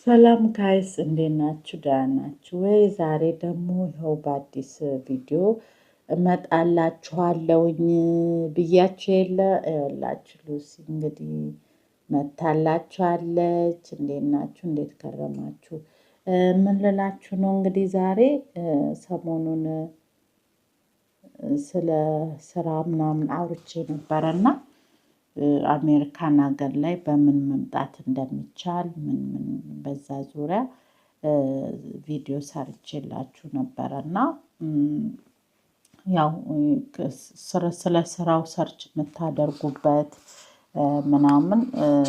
ሰላም ጋይስ እንዴት ናችሁ? ደህና ናችሁ ወይ? ዛሬ ደግሞ ይኸው በአዲስ ቪዲዮ እመጣላችኋለሁኝ ብያችሁ የለ ይኸውላችሁ ሉሲ እንግዲህ መታላችኋለች። እንዴት ናችሁ? እንዴት ከረማችሁ? ምን ልላችሁ ነው እንግዲህ ዛሬ ሰሞኑን ስለ ስራ ምናምን አውርቼ ነበረና አሜሪካን ሀገር ላይ በምን መምጣት እንደሚቻል ምን በዛ ዙሪያ ቪዲዮ ሰርቼላችሁ ነበረ እና ያው ስለ ስራው ሰርች የምታደርጉበት ምናምን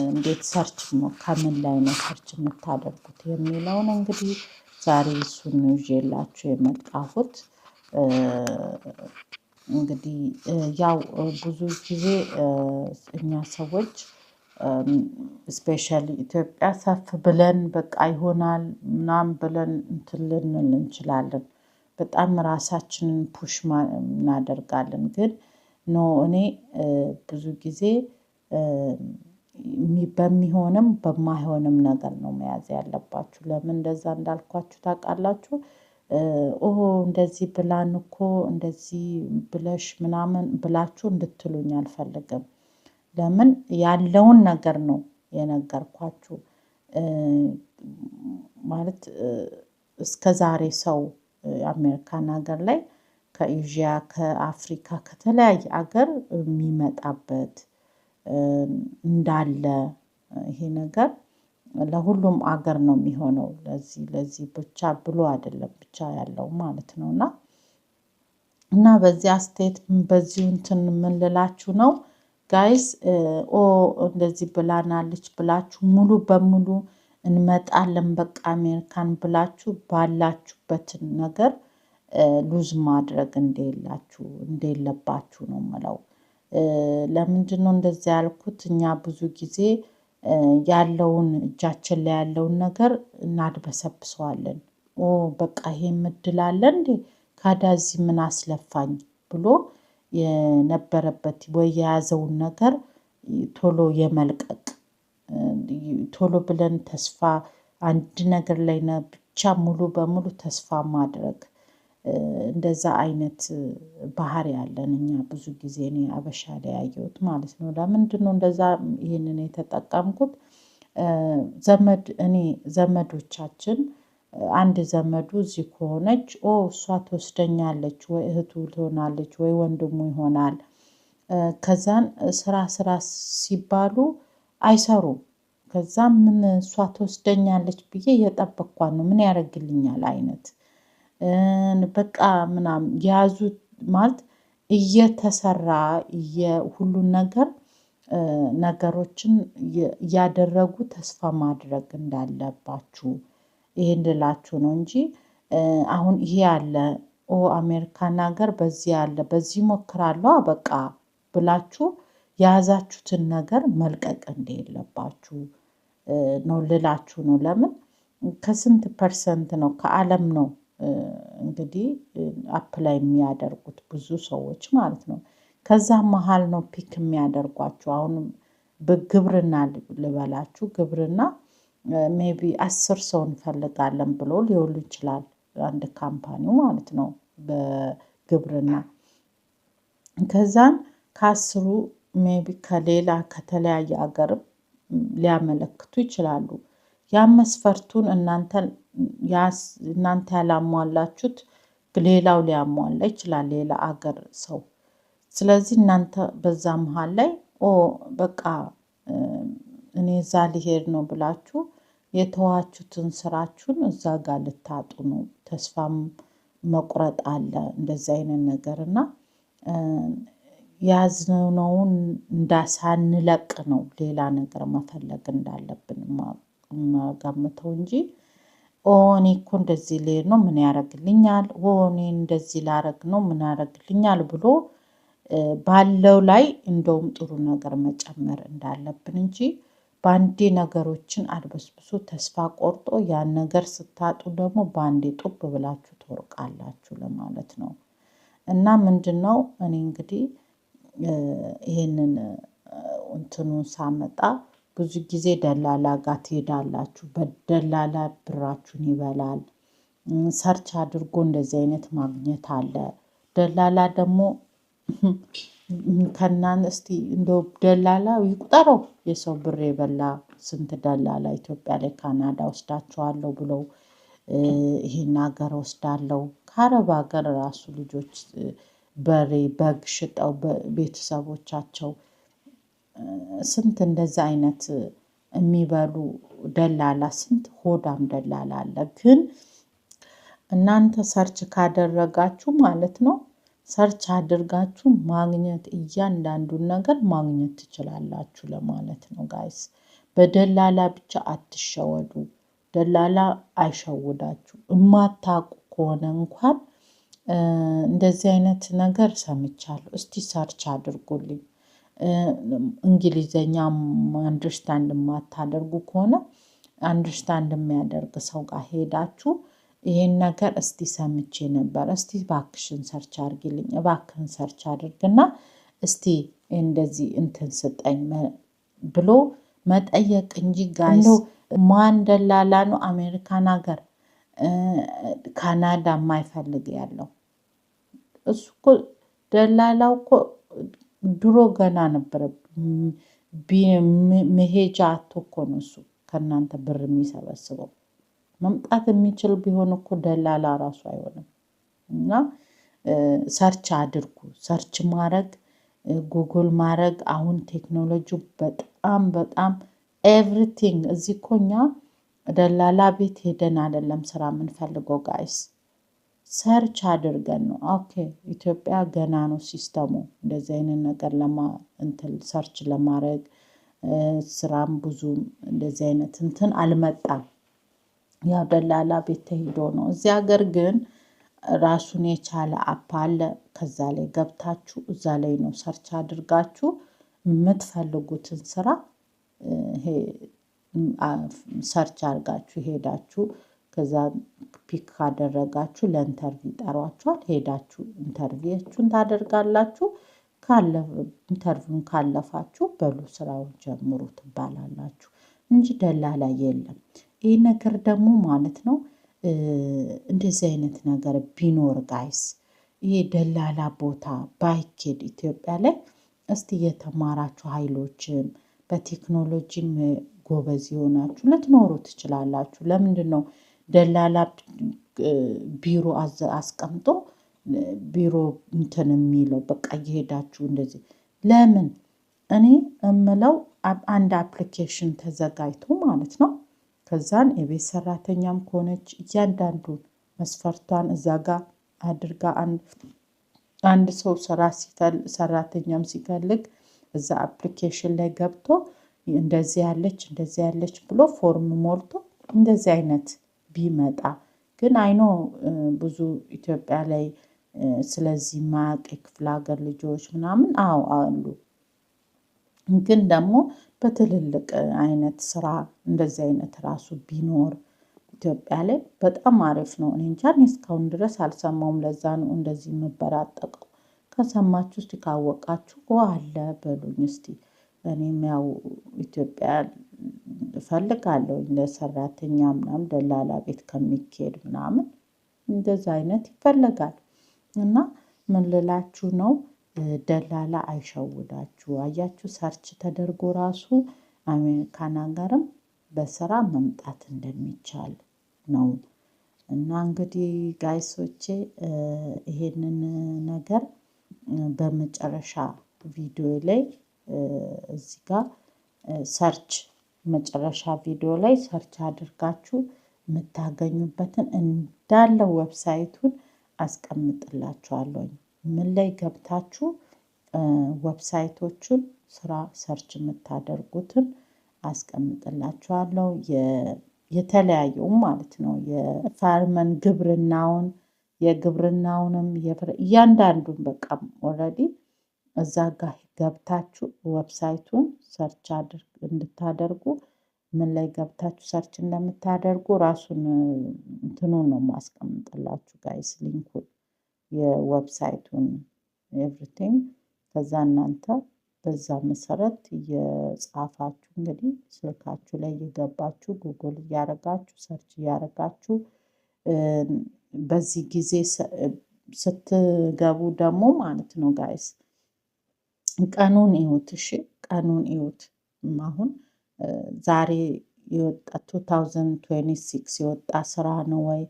እንዴት ሰርች ነው ከምን ላይ ነው ሰርች የምታደርጉት የሚለውን እንግዲህ ዛሬ እሱን ይዤላችሁ የመጣሁት። እንግዲህ ያው ብዙ ጊዜ እኛ ሰዎች ስፔሻሊ ኢትዮጵያ ሰፍ ብለን በቃ ይሆናል ምናምን ብለን እንትን ልንል እንችላለን። በጣም ራሳችንን ፑሽ እናደርጋለን። ግን ኖ እኔ ብዙ ጊዜ በሚሆንም በማይሆንም ነገር ነው መያዝ ያለባችሁ። ለምን እንደዛ እንዳልኳችሁ ታውቃላችሁ? እንደዚህ ብላን እኮ እንደዚህ ብለሽ ምናምን ብላችሁ እንድትሉኝ አልፈልግም። ለምን ያለውን ነገር ነው የነገርኳችሁ። ማለት እስከዛሬ ሰው አሜሪካን ሀገር ላይ ከኤዥያ ከአፍሪካ ከተለያየ ሀገር የሚመጣበት እንዳለ ይሄ ነገር ለሁሉም አገር ነው የሚሆነው። ለዚህ ብቻ ብሎ አይደለም ብቻ ያለው ማለት ነው። እና በዚህ አስተያየት በዚሁ እንትን ምን ልላችሁ ነው ጋይስ እንደዚህ ብላናለች ብላችሁ ሙሉ በሙሉ እንመጣለን በቃ አሜሪካን ብላችሁ ባላችሁበትን ነገር ሉዝ ማድረግ እንደሌለባችሁ ነው የምለው። ለምንድነው እንደዚያ ያልኩት? እኛ ብዙ ጊዜ ያለውን እጃችን ላይ ያለውን ነገር እናድበሰብሰዋለን። በቃ ይሄ እድል አለ እንዴ ካዲያ እዚህ ምን አስለፋኝ ብሎ የነበረበት ወይ የያዘውን ነገር ቶሎ የመልቀቅ ቶሎ ብለን ተስፋ አንድ ነገር ላይ ብቻ ሙሉ በሙሉ ተስፋ ማድረግ እንደዛ አይነት ባህሪ ያለን እኛ ብዙ ጊዜ እኔ አበሻ ላይ ያየሁት ማለት ነው። ለምንድነው እንደዛ ይሄንን የተጠቀምኩት? ዘመዶቻችን አንድ ዘመዱ እዚህ ከሆነች እሷ ትወስደኛለች ወይ እህቱ ትሆናለች ወይ ወንድሙ ይሆናል። ከዛን ስራ ሲባሉ አይሰሩም። ከዛ ምን እሷ ትወስደኛለች ብዬ እየጠበቅኳት ነው ምን ያደርግልኛል አይነት በቃ ምናምን የያዙት ማለት እየተሰራ ሁሉን ነገሮችን እያደረጉ ተስፋ ማድረግ እንዳለባችሁ ይሄን ልላችሁ ነው እንጂ አሁን ይሄ አለ አሜሪካን ሀገር በዚህ አለ በዚህ እሞክራለሁ በቃ ብላችሁ የያዛችሁትን ነገር መልቀቅ እንደሌለባችሁ ነው ልላችሁ ነው። ለምን ከስንት ፐርሰንት ነው ከአለም ነው እንግዲህ አፕላይ የሚያደርጉት ብዙ ሰዎች ማለት ነው። ከዛ መሃል ነው ፒክ የሚያደርጓችሁ። አሁንም በግብርና ልበላችሁ ግብርና ሜይቢ 10 ሰው እንፈልጋለን ብሎ ሊሆን ይችላል አንድ ካምፓኒው ማለት ነው በግብርና። ከዛን ከአስሩ ሜይቢ ከሌላ ከተለያየ ሀገርም ሊያመለክቱ ይችላሉ። ያ መስፈርቱን እናንተ ያላሟላችሁት ሌላው ሊያሟላ ይችላል ሌላ አገር ሰው። ስለዚህ እናንተ በዛ መሃል ላይ በቃ እኔ እዛ ሊሄድ ነው ብላችሁ የተዋችሁትን ስራችሁን እዛ ጋር ልታጡ ነው። ተስፋም መቁረጥ አለ እንደዚህ አይነት ነገር እና ያዝነውን ሳንለቅ ነው ሌላ ነገር መፈለግ እንዳለብን የምገምተው እንጂ እኔ እኮ እንደዚህ ልሄድ ነው ምን ያደርግልኛል እኔ እንደዚህ ላደርግ ነው ምን ያደርግልኛል ብሎ ባለው ላይ እንደውም ጥሩ ነገር መጨመር እንዳለብን እንጂ በአንዴ ነገሮችን አድበስብሶ ተስፋ ቆርጦ ያን ነገር ስታጡ ደግሞ በአንዴ ጡብ ብላችሁ ትወድቃላችሁ ለማለት ነው። እና ምንድነው እኔ እንግዲህ ይሄንን እንትኑን ሳመጣ ብዙ ጊዜ ደላላ ጋር ትሄዳላችሁ። በደላላ ብራችሁን ይበላል። ሰርች አድርጎ እንደዚህ አይነት ማግኘት አለ። ደላላ ደግሞ ከናን እስቲ እንደው ደላላ ይቁጠረው የሰው ብር የበላ ስንት ደላላ ኢትዮጵያ ላይ ካናዳ ወስዳቸዋለሁ ብለው ይሄን ሀገር ወስዳለሁ ከአረብ ሀገር ራሱ ልጆች በሬ በግ ሽጠው ቤተሰቦቻቸው ስንት እንደዛ አይነት የሚበሉ ደላላ ስንት ሆዳም ደላላ አለ። ግን እናንተ ሰርች ካደረጋችሁ ማለት ነው ሰርች አድርጋችሁ ማግኘት እያንዳንዱን ነገር ማግኘት ትችላላችሁ ለማለት ነው ጋይስ። በደላላ ብቻ አትሸወዱ። ደላላ አይሸውዳችሁ። የማታውቁ ከሆነ እንኳን እንደዚህ አይነት ነገር ሰምቻለሁ፣ እስቲ ሰርች አድርጉልኝ። እንግሊዘኛ አንደርስታንድ የማታደርጉ ከሆነ አንደርስታንድ የሚያደርግ ሰው ጋር ሄዳችሁ ይሄን ነገር እስቲ ሰምቼ ነበር፣ እስቲ እባክሽን ሰርች አድርጊልኝ፣ እባክህን ሰርች አድርግና እስቲ እንደዚህ እንትን ስጠኝ ብሎ መጠየቅ እንጂ ጋይስ ማን ደላላ ነው አሜሪካን ሀገር ካናዳ የማይፈልግ ያለው? እሱ እኮ ደላላው እኮ ድሮ ገና ነበረ መሄጃ አቶ እኮ ነው እሱ ከእናንተ ብር የሚሰበስበው። መምጣት የሚችል ቢሆን እኮ ደላላ ራሱ አይሆንም። እና ሰርች አድርጉ። ሰርች ማድረግ ጉግል ማድረግ አሁን ቴክኖሎጂው በጣም በጣም ኤቭሪቲንግ እዚህ እኮ እኛ ደላላ ቤት ሄደን አይደለም ስራ የምንፈልገው ጋይስ፣ ሰርች አድርገን ነው። ኦኬ ኢትዮጵያ ገና ነው ሲስተሙ እንደዚህ አይነት ነገር እንትን ሰርች ለማድረግ ስራም ብዙም እንደዚህ አይነት እንትን አልመጣም። ያው ደላላ ቤት ተሄዶ ነው። እዚህ ሀገር ግን ራሱን የቻለ አፕ አለ። ከዛ ላይ ገብታችሁ እዛ ላይ ነው ሰርች አድርጋችሁ የምትፈልጉትን ስራ ሰርች አድርጋችሁ ሄዳችሁ ከዛ ፒክ ካደረጋችሁ ለኢንተርቪው ይጠሯችኋል። ሄዳችሁ ኢንተርቪዎቹን ታደርጋላችሁ። ኢንተርቪውን ካለፋችሁ በሉ ስራውን ጀምሩ ትባላላችሁ እንጂ ደላላ የለም። ይህ ነገር ደግሞ ማለት ነው እንደዚህ አይነት ነገር ቢኖር ጋይስ ይሄ ደላላ ቦታ ባይኬድ ኢትዮጵያ ላይ እስቲ የተማራችሁ ኃይሎችም በቴክኖሎጂም ጎበዝ የሆናችሁ ልትኖሩ ትችላላችሁ። ለምንድን ነው ደላላ ቢሮ አስቀምጦ ቢሮ እንትን የሚለው? በቃ እየሄዳችሁ እንደዚህ ለምን? እኔ እምለው አንድ አፕሊኬሽን ተዘጋጅቶ ማለት ነው ከዛን የቤት ሰራተኛም ከሆነች እያንዳንዱን መስፈርቷን እዛ ጋር አድርጋ አንድ ሰው ሰራተኛም ሲፈልግ እዛ አፕሊኬሽን ላይ ገብቶ እንደዚህ ያለች ብሎ ፎርም ሞልቶ እንደዚህ አይነት ቢመጣ ግን አይኖ ብዙ ኢትዮጵያ ላይ ስለዚህ ማቅ የክፍለ ሀገር ልጆች ምናምን አሉ። ግን ደግሞ በትልልቅ አይነት ስራ እንደዚህ አይነት ራሱ ቢኖር ኢትዮጵያ ላይ በጣም አሪፍ ነው። እኔ እንጃ እስካሁን ድረስ አልሰማውም። ለዛ ነው እንደዚህ የምበራጠቀው። ከሰማችሁ እስቲ ካወቃችሁ አለ በሉኝ እስቲ። እኔም ያው ኢትዮጵያ እፈልጋለሁ ለሰራተኛ ምናምን ደላላ ቤት ከሚካሄድ ምናምን እንደዛ አይነት ይፈለጋል። እና ምን ልላችሁ ነው ደላላ አይሸውዳችሁ። አያችሁ ሰርች ተደርጎ ራሱ አሜሪካን ሀገርም በስራ መምጣት እንደሚቻል ነው። እና እንግዲህ ጋይሶቼ ይሄንን ነገር በመጨረሻ ቪዲዮ ላይ እዚህ ጋር ሰርች መጨረሻ ቪዲዮ ላይ ሰርች አድርጋችሁ የምታገኙበትን እንዳለ ዌብሳይቱን አስቀምጥላችኋለሁ። ምን ላይ ገብታችሁ ዌብሳይቶቹን ስራ ሰርች የምታደርጉትን አስቀምጥላችኋለሁ። የተለያዩ ማለት ነው የፋርመን የግብርናውንም እያንዳንዱን በቃ ኦልሬዲ እዛ ጋር ገብታችሁ ዌብሳይቱን ሰርች እንድታደርጉ ምን ላይ ገብታችሁ ሰርች እንደምታደርጉ ራሱን እንትኑን ነው ማስቀምጥላችሁ ጋይስ ሊንኩን የዌብሳይቱን ኤቭሪቲንግ። ከዛ እናንተ በዛ መሰረት እየጻፋችሁ እንግዲህ ስልካችሁ ላይ እየገባችሁ ጉግል እያደረጋችሁ ሰርች እያደረጋችሁ በዚህ ጊዜ ስትገቡ ደግሞ ማለት ነው ጋይስ ቀኑን እዩት። እሺ ቀኑን እዩት። አሁን ዛሬ የወጣ 2026 የወጣ ስራ ነው ወይ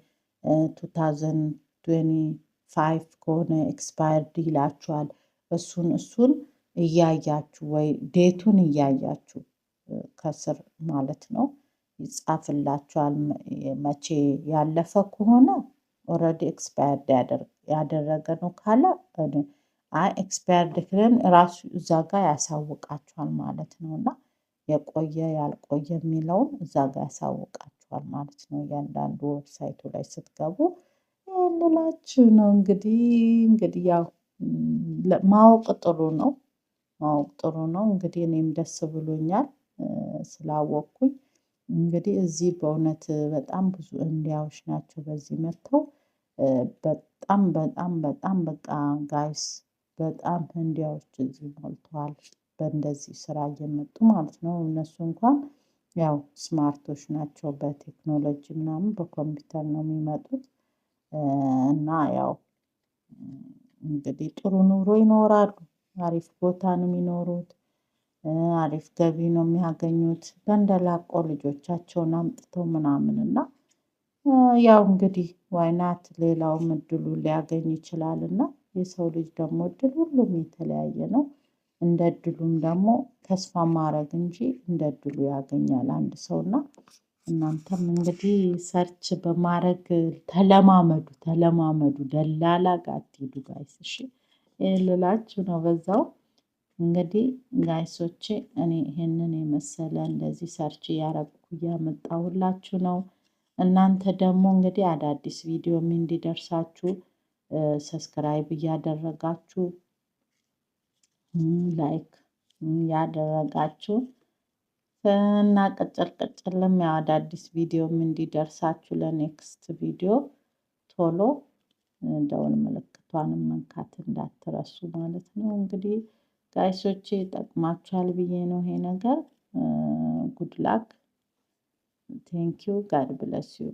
2025 ከሆነ ኤክስፓየርድ ይላችኋል። እሱን እያያችሁ ወይ ዴቱን እያያችሁ ከስር ማለት ነው ይጻፍላችኋል። መቼ ያለፈ ከሆነ ኦልሬዲ ኤክስፓየርድ ያደረገ ነው ካለ አይ ኤክስፓየርድ ክለን ራሱ እዛ ጋር ያሳውቃችኋል ማለት ነው። እና የቆየ ያልቆየ የሚለውን እዛ ጋር ያሳውቃችኋል ማለት ነው። እያንዳንዱ ዌብሳይቱ ላይ ስትገቡ ልላችሁ ነው። እንግዲህ ያው ማወቅ ጥሩ ነው። ማወቅ ጥሩ ነው። እንግዲህ እኔም ደስ ብሎኛል ስላወቅኩኝ። እንግዲህ እዚህ በእውነት በጣም ብዙ ህንዲያዎች ናቸው በዚህ መጥተው በጣም በጣም በጣም በቃ ጋይስ በጣም ህንዲያዎች እዚህ ሞልተዋል። በእንደዚህ ስራ እየመጡ ማለት ነው። እነሱ እንኳን ያው ስማርቶች ናቸው በቴክኖሎጂ ምናምን በኮምፒውተር ነው የሚመጡት። እና ያው እንግዲህ ጥሩ ኑሮ ይኖራሉ። አሪፍ ቦታ ነው የሚኖሩት። አሪፍ ገቢ ነው የሚያገኙት። ተንደላቆ ልጆቻቸውን አምጥተው ምናምን እና ያው እንግዲህ ዋይናት ሌላውም እድሉ ሊያገኝ ይችላል። እና የሰው ልጅ ደግሞ እድል ሁሉም የተለያየ ነው። እንደ እድሉም ደግሞ ተስፋ ማድረግ እንጂ እንደ እድሉ ያገኛል አንድ ሰው። እና እናንተም እንግዲህ ሰርች በማድረግ ተለማመዱ ደላላ ጋር አትሂዱ ጋይስ። እሺ ልላችሁ ነው። በዛው እንግዲህ ጋይሶቼ እኔ ይሄንን የመሰለ እንደዚህ ሰርች እያረግኩ እያመጣሁላችሁ ነው። እናንተ ደግሞ እንግዲህ አዳዲስ ቪዲዮም እንዲደርሳችሁ ሰብስክራይብ እያደረጋችሁ ላይክ ያደረጋችሁ እና ቅጭልም ያው አዳዲስ ቪዲዮም እንዲደርሳችሁ ለኔክስት ቪዲዮ ቶሎ ደውል ምልክቷንም መንካት እንዳትረሱ ማለት ነው። እንግዲህ ጋይሶቼ ይጠቅማችኋል ብዬ ነው ይሄ ነገር። ጉድ ላክ ቴንኪው ጋድ ብለስ ዩ